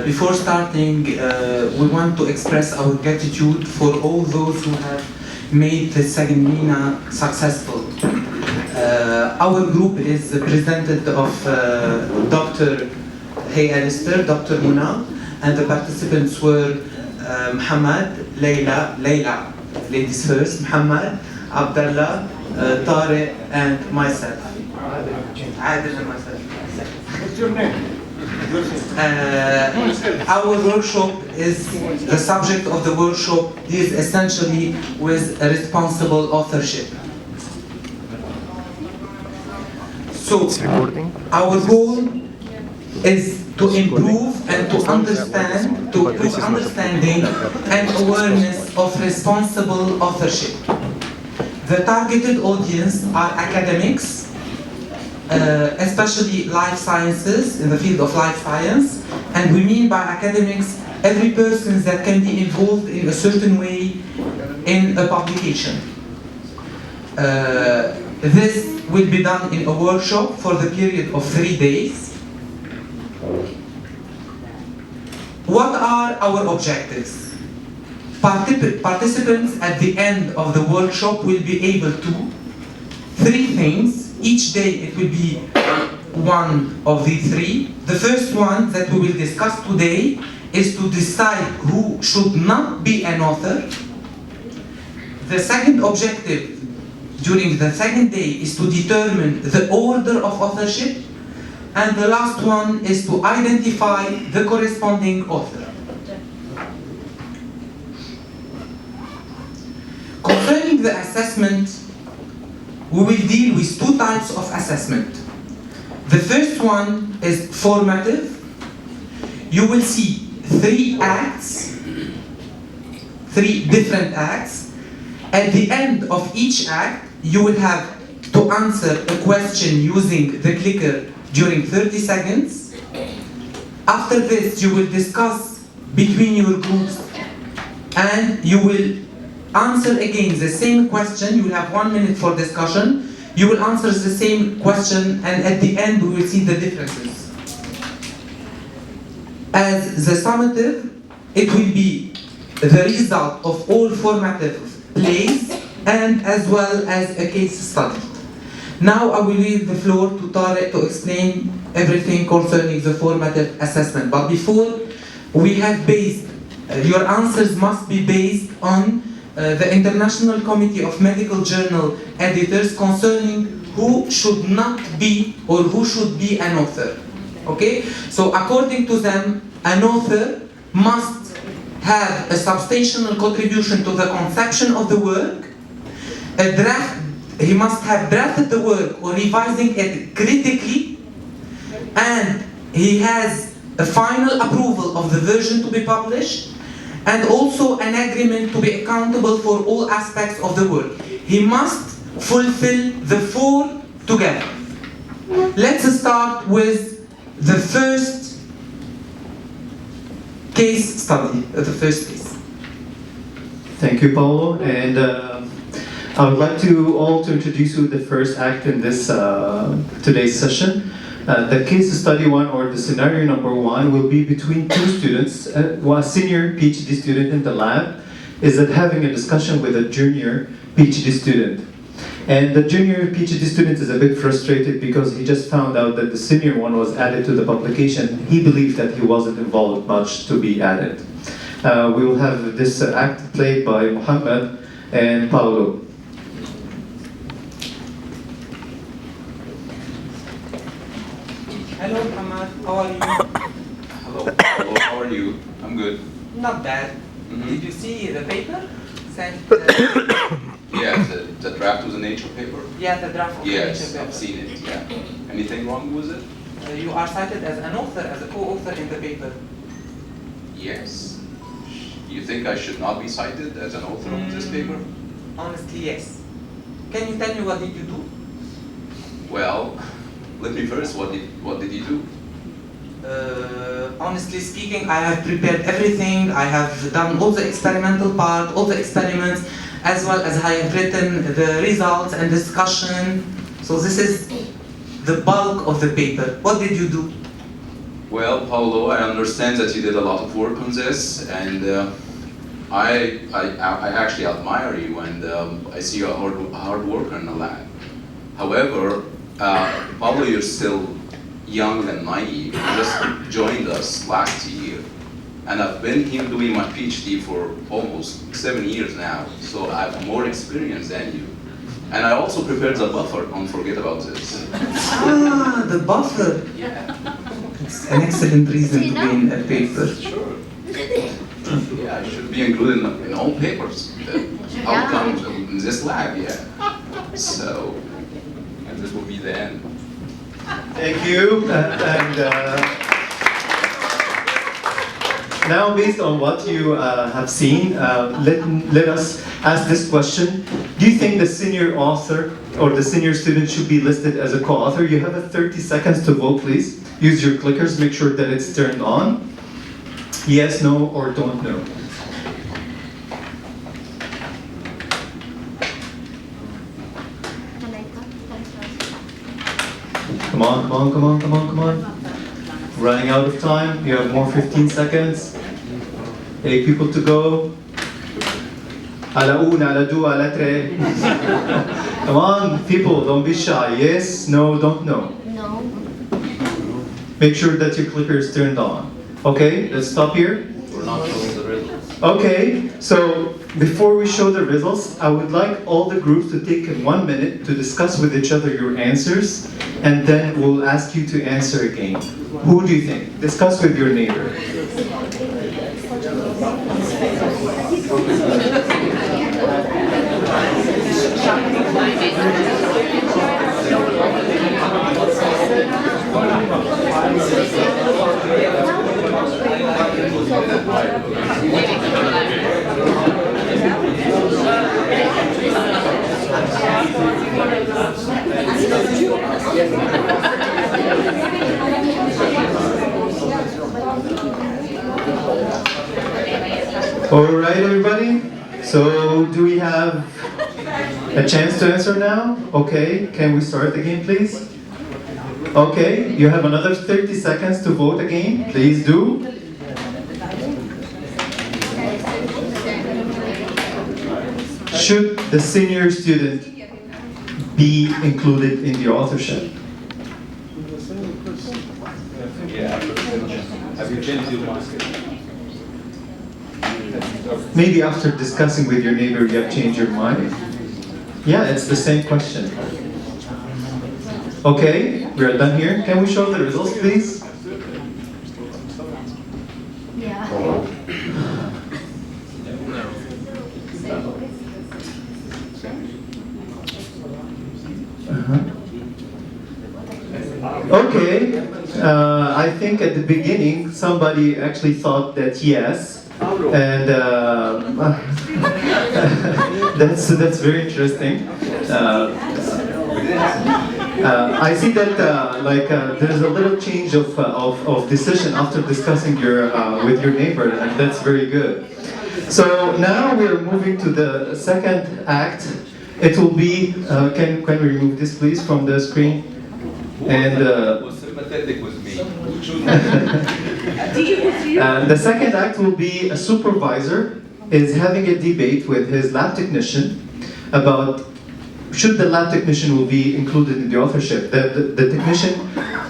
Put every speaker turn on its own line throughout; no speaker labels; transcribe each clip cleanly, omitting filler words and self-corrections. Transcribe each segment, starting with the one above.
Before starting, we want to express our gratitude for all those who have made the second MENA successful. Our group is presented of Dr. Hey Alistair, Dr. Muna, and the participants were Muhammad, Layla, ladies first, Muhammad, Abdullah, Tariq, and myself. Adil and myself.
What's your name?
Our workshop is, the subject of the workshop is essentially with a responsible authorship. So, our goal is to improve and to understand, to improve understanding and awareness of responsible authorship. The targeted audience are academics, especially life sciences, in the field of life science, and we mean by academics every person that can be involved in a certain way in a publication. This will be done in a workshop for the period of 3 days. What are our objectives? Participants at the end of the workshop will be able to 3 things. Each day it will be one of the 3. The first one that we will discuss today is to decide who should not be an author. The second objective during the second day is to determine the order of authorship. And the last one is to identify the corresponding author. Concerning the assessment, we will deal with 2 types of assessment. The first one is formative. You will see 3 acts, 3 different acts. At the end of each act, you will have to answer a question using the clicker during 30 seconds. After this, you will discuss between your groups and you will answer again the same question. You will have 1 minute for discussion. You will answer the same question, and at the end we will see the differences. As the summative, it will be the result of all formative plays and as well as a case study. Now I will leave the floor to Tariq to explain everything concerning the formative assessment. But before, we have based, your answers must be based on the International Committee of Medical Journal Editors concerning who should not be or who should be an author. Okay? So according to them, an author must have a substantial contribution to the conception of the work, he must have drafted the work or revising it critically, and he has a final approval of the version to be published, and also an agreement to be accountable for all aspects of the work. He must fulfill the 4 together. Let's start with the first case study, the first case.
Thank you, Paulo, and I would like to introduce you the first act in this today's session. The case study 1, or the scenario number 1, will be between 2 students. One senior PhD student in the lab is having a discussion with a junior PhD student. And the junior PhD student is a bit frustrated because he just found out that the senior one was added to the publication. He believed that he wasn't involved much to be added. We will have this act played by Muhammad and Paulo.
Hello, Muhammad. How are you?
Hello. Hello. How are you? I'm good.
Not bad.
Mm-hmm.
Did you see the paper? Sent,
Yeah, the draft was a nature paper?
yeah, the draft of
Yes,
the nature paper.
I've seen it, yeah. Anything wrong with it?
You are cited as an author, as a co-author in the paper.
Yes. You think I should not be cited as an author of this paper?
Honestly, yes. Can you tell me what did you do?
Well, let me first, what did you do?
Honestly speaking, I have prepared everything. I have done all the experimental part, all the experiments, as well as I have written the results and discussion. So this is the bulk of the paper. What did you do?
Well, Paulo, I understand that you did a lot of work on this, and I actually admire you, and I see you're a hard worker in the lab. However, Paulo, you're still young and naive. You just joined us last year, and I've been here doing my PhD for almost 7 years now, so I have more experience than you. And I also prepared the buffer, don't forget about this.
Ah, the buffer.
Yeah.
It's an excellent reason to be in a paper.
Sure. Yeah, it should be included in all papers. The outcomes in this lab, yeah. So, and this will be the end.
Thank you. Now, based on what you have seen, let us ask this question. Do you think the senior author or the senior student should be listed as a co-author? You have 30 seconds to vote, please. Use your clickers, make sure that it's turned on. Yes, no, or don't know. Come on, come on, come on, come on, come on. Running out of time. You have more 15 seconds. 8 people to go. Ala una, ala dua, ala tre. Come on, people, don't be shy. Yes, no, don't know.
No.
Make sure that your clicker is turned on. Okay, let's stop here.
We're not showing the results.
Okay, so before we show the results, I would like all the groups to take 1 minute to discuss with each other your answers, and then we'll ask you to answer again. Who do you think? Discuss with your neighbor. All right, everybody. So, do we have a chance to answer now? Okay, can we start again, please? Okay, you have another 30 seconds to vote again. Please do. Should the senior student be included in the authorship?
Yeah. Have you changed your mind?
Maybe after discussing with your neighbor, you have changed your mind. Yeah, it's the same question. Okay, we are done here. Can we show the results, please?
Yeah. Okay, I think at the beginning somebody actually thought that yes, and that's very interesting. I see that there's a little change of decision after discussing with your neighbor, and that's very good. So now we are moving to the second act. It will be, can we remove this please from the screen? And
was sympathetic with me.
the second act will be a supervisor is having a debate with his lab technician about should the lab technician will be included in the authorship. The technician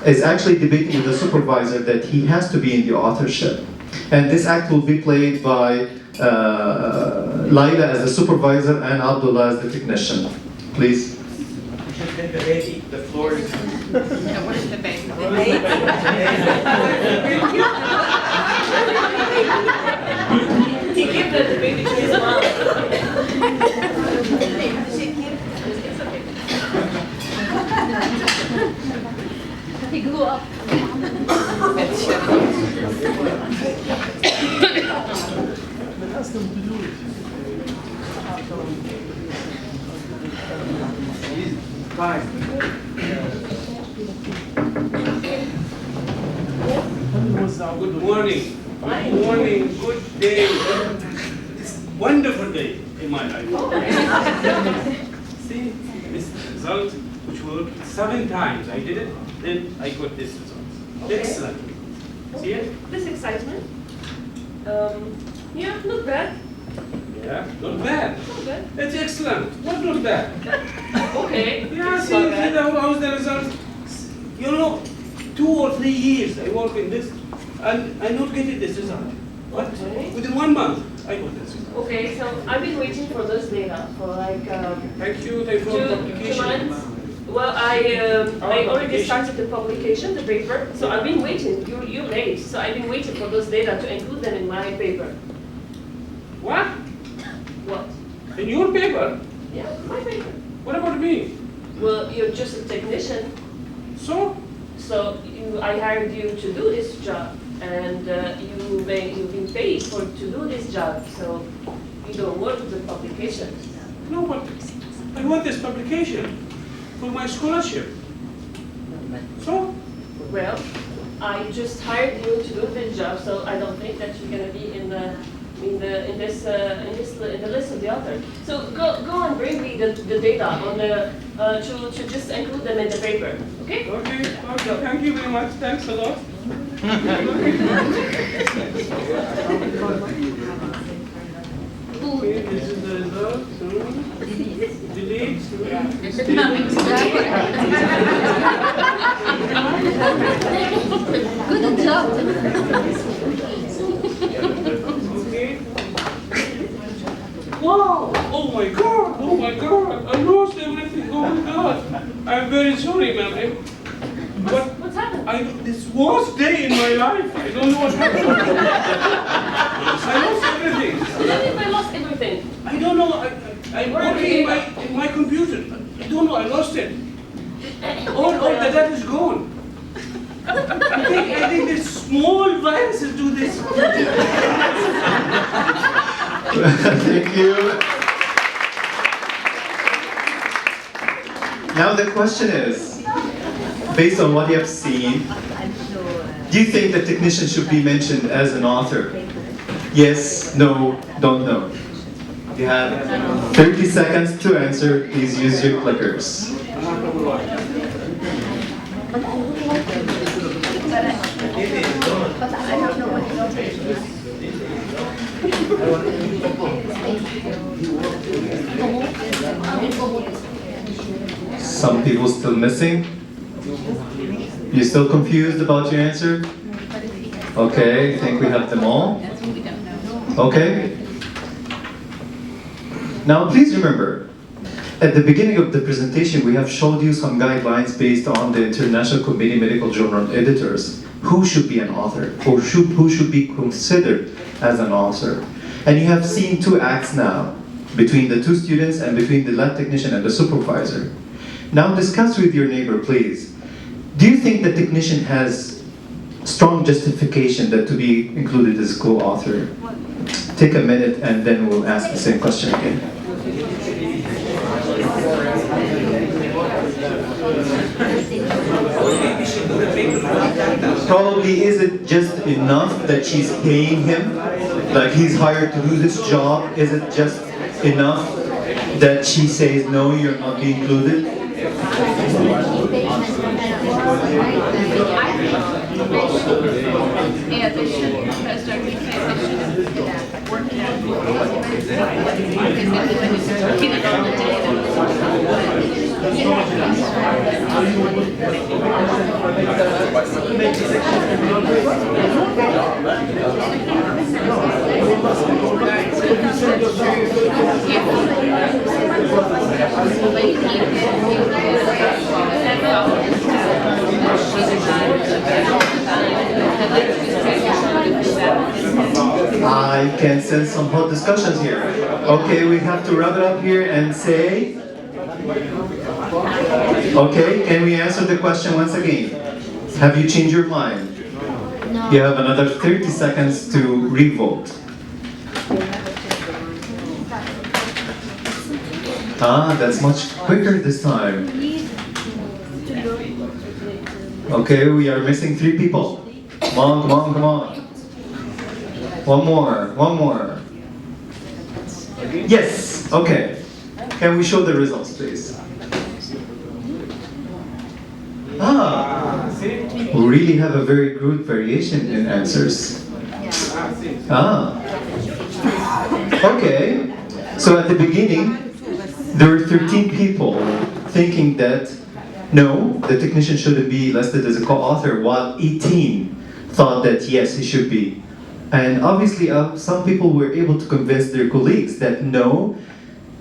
is actually debating with the supervisor that he has to be in the authorship. And this act will be played by Laila as the supervisor and Abdullah as the technician. Please.
The floor is...
Where's the baby? He gave the baby to his mom.
He grew up.
Good morning. Good morning. Good day. It's a wonderful day in my life. See this result, which worked 7 times. I did it, then I got this result. Excellent. See it?
This excitement. Yeah, not bad.
Yeah, not bad.
Not bad.
It's excellent. What not bad?
Okay.
Yeah,
it's
see,
not bad.
how's the result? You know, 2 or 3 years I work in this, and I not getting this result. What?
Okay.
Within 1 month, I got this result.
Okay, so I've been waiting for those data for like
Thank you for the
two
publication.
months. Well, I already started the publication, the paper. So I've been waiting. You're late. So I've been waiting for those data to include them in my paper.
What?
What?
In your paper?
Yeah, my paper.
What about me?
Well, you're just a technician.
So?
So I hired you to do this job, and you've been paid to do this job. So you don't work with the publication.
No, but I want this publication for my scholarship. So?
Well, I just hired you to do this job, so I don't think that you're gonna be in the list of the author. So go and bring me the data on the to just include them in the paper. Okay?
Okay, thank you very much. Thanks a lot. Okay, this is the result. Delete.
Good job.
Okay. Wow! Oh my God! Oh my God! I lost everything. Oh my God! I'm very sorry, ma'am.
What's happened?
This worst day in my life. I don't know what happened. I lost everything.
What do you mean I lost everything?
I don't know. I'm
Where are
working
you?
in my computer. I don't know. I lost it. All the data is gone. I think this small viruses do this.
Thank you. Now the question is, based on what you have seen, do you think the technician should be mentioned as an author? Yes, no, don't know. You have 30 seconds to answer. Please use your clickers. Some people still missing? You still confused about your answer? Okay, I think we have them all. Okay. Now please remember, at the beginning of the presentation we have showed you some guidelines based on the International Committee Medical Journal editors. Who should be an author? Or who should be considered as an author? And you have seen two acts now, between the two students and between the lab technician and the supervisor. Now discuss with your neighbor, please. Do you think the technician has strong justification that to be included as co-author? Take a minute and then we'll ask the same question again. Probably, is it just enough that she's paying him? Like he's hired to do this job? Is it just enough that she says, no, you're not being included?
Yeah, they should post our weekly session. Working out. Get it on the data.
I can sense some hot discussions here. Okay, we have to wrap it up here and say, okay, can we answer the question once again? Have you changed your mind?
No.
You have another 30 seconds to revote. Ah, that's much quicker this time. Okay, we are missing 3 people. Come on, come on, come on. One more. Yes, okay. Can we show the results, please? Ah, you really have a very good variation in answers. Ah. Okay. So at the beginning, there were 13 people thinking that no, the technician shouldn't be listed as a co-author, while 18 thought that yes, he should be. And obviously, some people were able to convince their colleagues that no,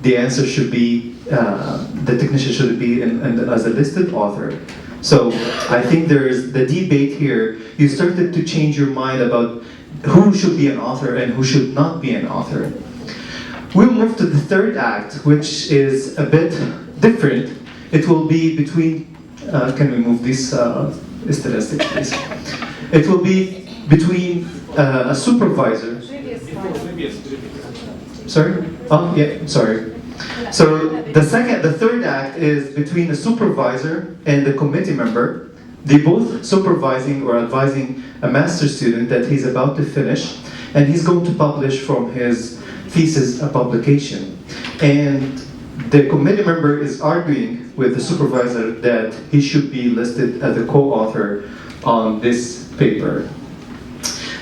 the answer should be, the technician should be as a listed author. So I think there's the debate here. You started to change your mind about who should be an author and who should not be an author. We'll move to the third act, which is a bit different. It will be between, can we move this statistics, please? It will be between a supervisor. Sorry? Oh, yeah, sorry. So the third act is between a supervisor and a committee member. They both supervising or advising a master's student that he's about to finish, and he's going to publish from his thesis a publication. And the committee member is arguing with the supervisor that he should be listed as a co-author on this paper.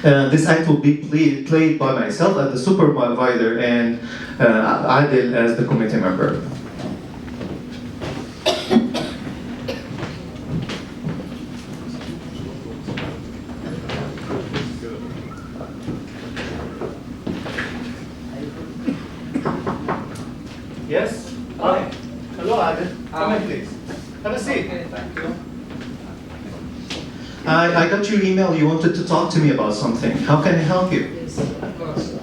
This act will be played by myself as the supervisor and Adil as the committee member. Yes? Hi. Hello, Adil. Come in, please. Have a seat.
Okay, thank you.
I got your email. You wanted to talk to me about something. How can I help you?
Yes, of course.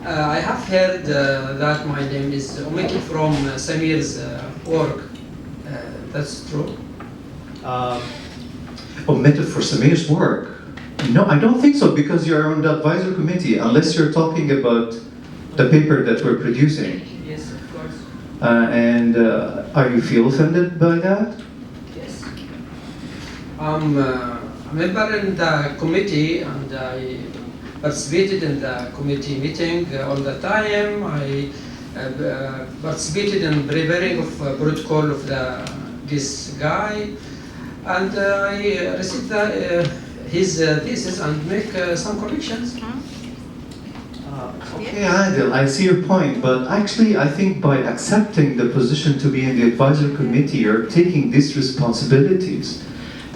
I have heard that my name is omitted from Samir's work. That's true?
Omitted for Samir's work? No, I don't think so, because you're on the advisor committee, unless you're talking about the paper that we're producing.
Yes, of course.
Are you feel offended by that?
Yes. I'm a member in the committee and I participated in the committee meeting all the time. I participated in preparing of protocol of this guy, and I received his thesis and make some corrections.
Okay, Adil, I see your point, but actually I think by accepting the position to be in the advisory committee, you're taking these responsibilities.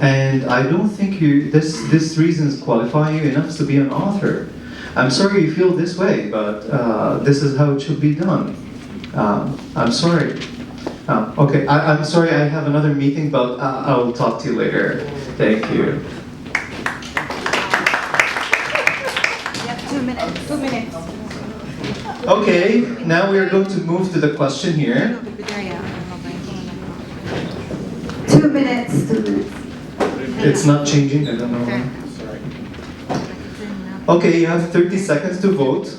And I don't think this reasons qualify you enough to be an author. I'm sorry you feel this way, but this is how it should be done. I'm sorry. Okay, I'm sorry I have another meeting, but I'll talk to you later. Thank you.
Yeah, 2 minutes. 2 minutes.
Okay, now we are going to move to the question here.
2 minutes. 2 minutes.
It's not changing, I don't know why. Okay, you have 30 seconds to vote.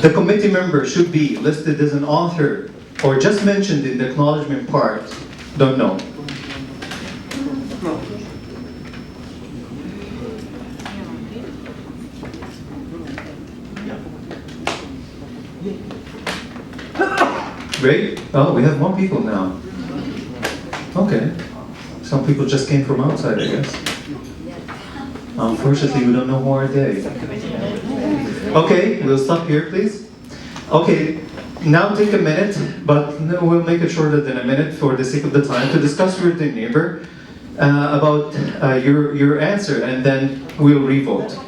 The committee member should be listed as an author or just mentioned in the acknowledgement part. Don't know. Great. Oh, we have more people now. Okay. Some people just came from outside, I guess. Unfortunately, we don't know who are they. Okay, we'll stop here, please. Okay, now take a minute, but we'll make it shorter than a minute for the sake of the time, to discuss with the neighbor about your answer, and then we'll revote.